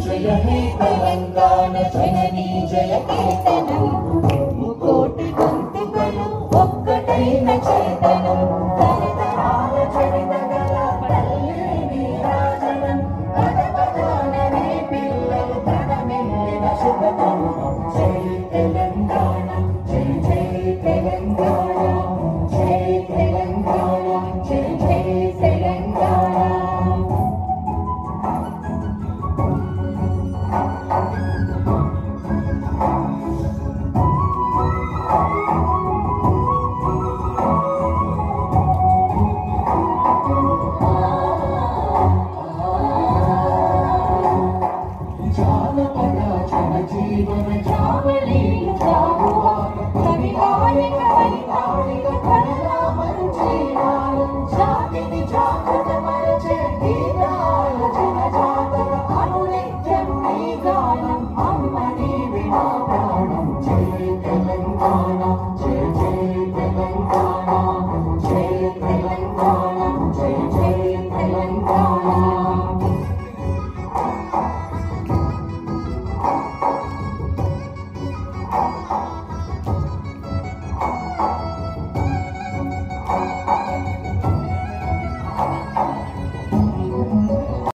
జయ హే తెలంగాణ జననీ జయ కేతనం ముకోటి గొంతుకలు ఒక్కటైన చేతనం తరతరాల చరితగల పల్లె నీరాజనం పదపదాననే పిల్లలు పదమెల్లిన శుభతరుణం జై తెలంగాణ జై జై తెలంగాణ జై తెలంగాణ జై జై తెలంగాణ జీవన చావళీలు చావువా కవివాలిక వైతాళిక కళలామను చేయాలి జాతిని జాగ్రత్త మరచే గీతాల జనజాతర అనునిత్యం నీ గానం అమ్మ నీ వినా ప్రాణం జై తెలంగాణ జై